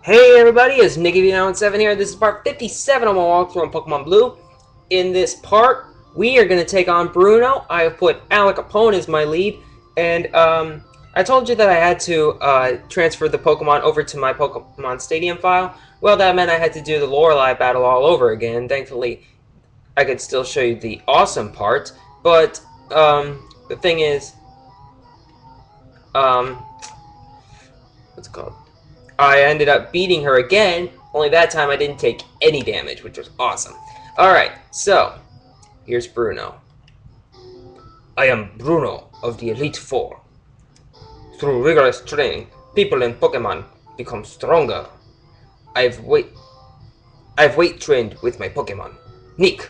Hey everybody, it's Nicky7 here. This is part 57 of my walkthrough on Pokemon Blue. In this part, we are going to take on Bruno. I have put Alec Capone as my lead, and I told you that I had to transfer the Pokemon over to my Pokemon Stadium file. Well, that meant I had to do the Lorelei battle all over again. Thankfully, I could still show you the awesome part, but the thing is, what's it called? I ended up beating her again, only that time I didn't take any damage, which was awesome. Alright, so, here's Bruno. I am Bruno of the Elite Four. Through rigorous training, people in Pokemon become stronger. I've weight trained with my Pokemon. Nick,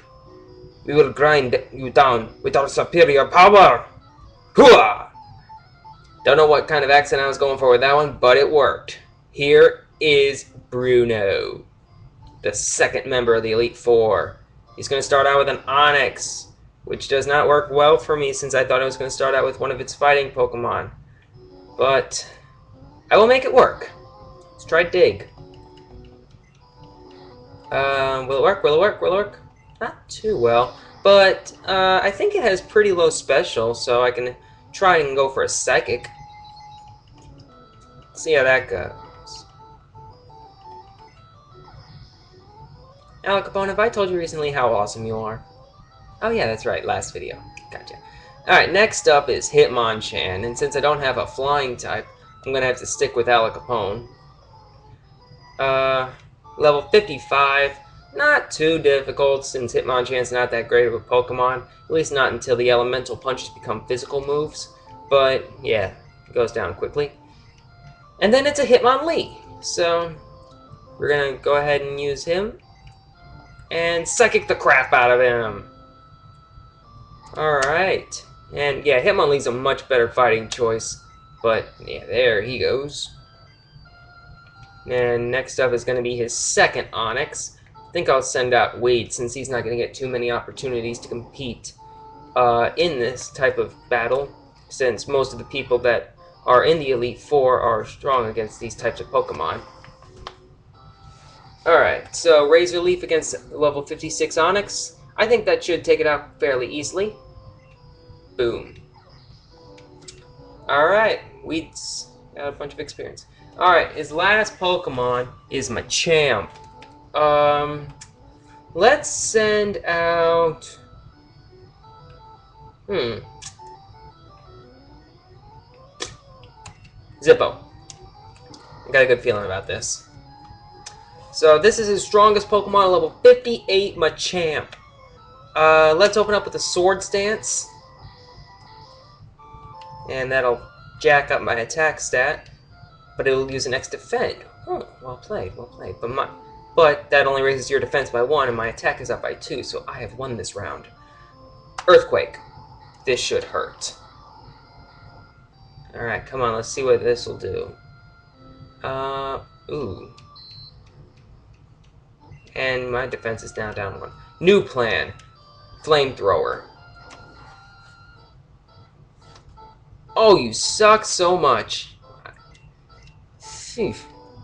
we will grind you down with our superior power! Hooah! Don't know what kind of accent I was going for with that one, but it worked. Here is Bruno, the second member of the Elite Four. He's going to start out with an Onix, which does not work well for me since I thought I was going to start out with one of its fighting Pokemon. But I will make it work. Let's try Dig. Will it work? Will it work? Will it work? Not too well, but I think it has pretty low special, so I can try and go for a Psychic. See how that goes. Alec Capone, have I told you recently how awesome you are? Oh yeah, that's right, last video. Gotcha. Alright, next up is Hitmonchan, and since I don't have a flying type, I'm gonna have to stick with Alec Capone. Level 55, not too difficult since Hitmonchan's not that great of a Pokemon, at least not until the elemental punches become physical moves, but yeah, it goes down quickly. And then it's a Hitmonlee, so we're gonna go ahead and use him. And Psychic the crap out of him. Alright. And yeah, Hitmonlee's a much better fighting choice. But yeah, there he goes. And next up is going to be his second Onix. I think I'll send out Wade since he's not going to get too many opportunities to compete in this type of battle. Since most of the people that are in the Elite Four are strong against these types of Pokemon. Alright, so Razor Leaf against level 56 Onix. I think that should take it out fairly easily. Boom. Alright, Weed's got a bunch of experience. Alright, his last Pokemon is Machamp. Let's send out... Zippo. I got a good feeling about this. So this is his strongest Pokemon, level 58 Machamp. Let's open up with a Sword Stance. And that'll jack up my attack stat. But it'll use an X Defend. Oh, well played, well played. But that only raises your defense by 1 and my attack is up by 2, so I have won this round. Earthquake. This should hurt. Alright, come on, let's see what this will do. Ooh. And my defense is now down 1. New plan. Flamethrower. Oh, you suck so much. Phew.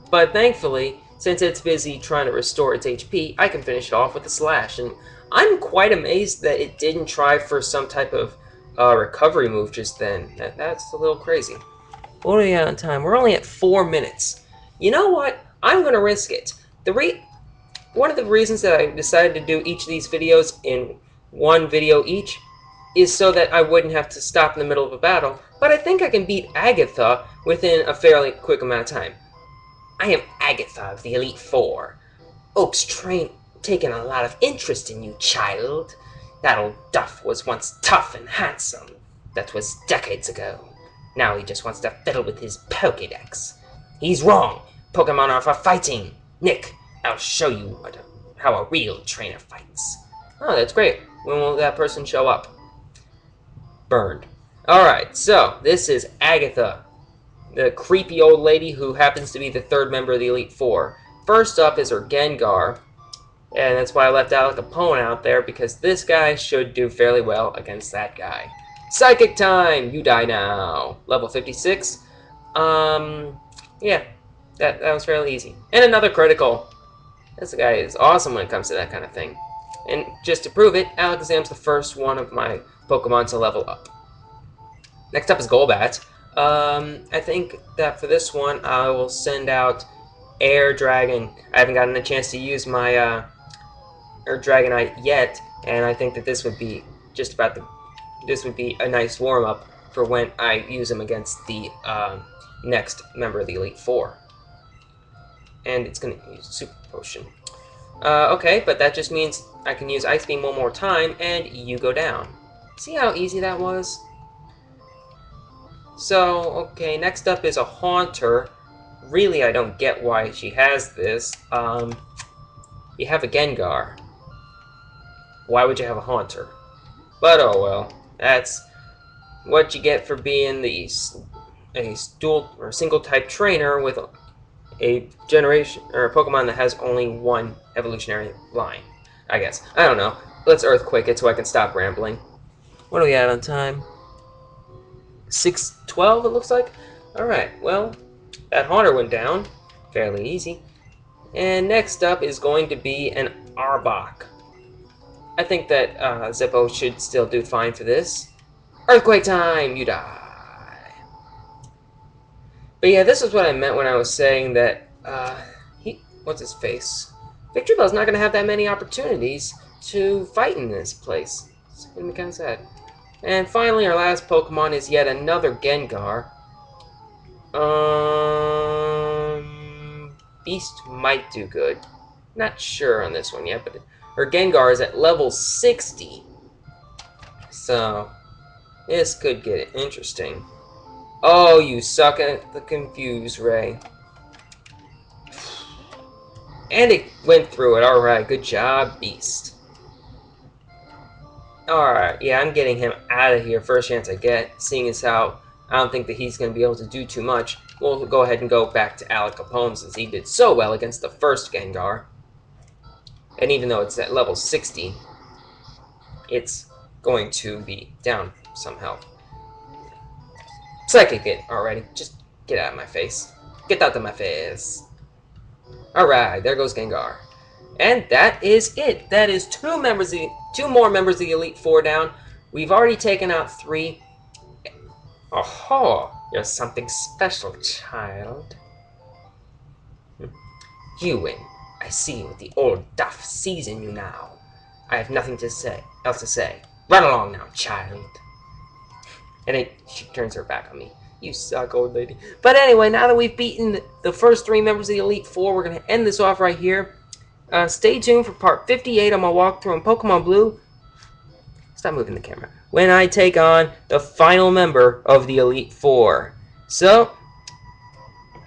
But thankfully, since it's busy trying to restore its HP, I can finish it off with a Slash. And I'm quite amazed that it didn't try for some type of recovery move just then. That's a little crazy. What are we at on time? We're only at 4 minutes. You know what? I'm going to risk it. One of the reasons that I decided to do each of these videos in one video each is so that I wouldn't have to stop in the middle of a battle, but I think I can beat Agatha within a fairly quick amount of time. I am Agatha of the Elite Four. Oak's taken a lot of interest in you, child. That old Duff was once tough and handsome. That was decades ago. Now he just wants to fiddle with his Pokédex. He's wrong. Pokemon are for fighting. Nick, I'll show you how a real trainer fights. Oh, that's great. When will that person show up? Burned. Alright, so this is Agatha, the creepy old lady who happens to be the third member of the Elite Four. First up is her Gengar, and that's why I left Alec Capone out there, because this guy should do fairly well against that guy. Psychic time! You die now. Level 56. Yeah. That was fairly easy. And another critical. This guy is awesome when it comes to that kind of thing. And just to prove it, Alakazam's the first one of my Pokemon to level up. Next up is Golbat. I think that for this one, I will send out Air Dragon. I haven't gotten a chance to use my Air Dragonite yet, and I think that this would be this would be a nice warm-up for when I use him against the next member of the Elite Four. And it's going to use Super Potion. Okay, but that just means I can use Ice Beam one more time, and you go down. See how easy that was? So, okay, next up is a Haunter. Really, I don't get why she has this. You have a Gengar. Why would you have a Haunter? But oh well, that's what you get for being a dual or single type trainer with a generation or a Pokemon that has only one evolutionary line. I guess. I don't know. Let's Earthquake it so I can stop rambling. What do we have on time? 6:12 it looks like. Alright, well, that Haunter went down. Fairly easy. And next up is going to be an Arbok. I think that Zippo should still do fine for this. Earthquake time! You die. But yeah, this is what I meant when I was saying that, what's his face? Victreebel's not going to have that many opportunities to fight in this place. It's going to be kind of sad. And finally, our last Pokemon is yet another Gengar. Beast might do good. Not sure on this one yet, but her Gengar is at level 60. So, this could get interesting. Oh, you suck at the Confuse Ray. And it went through it. Alright, good job, Beast. Alright, yeah, I'm getting him out of here first chance I get, seeing as how I don't think that he's going to be able to do too much. We'll go ahead and go back to Alec Capone since he did so well against the first Gengar. And even though it's at level 60, it's going to be down somehow. Psychic it already. Just get out of my face. Get out of my face. Alright, there goes Gengar. And that is it. That is two more members of the Elite Four down. We've already taken out 3. Oh, you're something special, child. Ewan, I see what the old duff sees in you now. I have nothing else to say. Run along now, child. And she turns her back on me. You suck, old lady. But anyway, now that we've beaten the first 3 members of the Elite Four, we're going to end this off right here. Stay tuned for part 58 on my walkthrough in Pokemon Blue. Stop moving the camera. When I take on the final member of the Elite Four. So,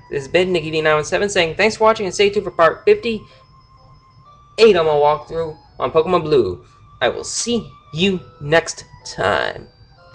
this has been Nicky V917 saying thanks for watching and stay tuned for part 58 on my walkthrough on Pokemon Blue. I will see you next time.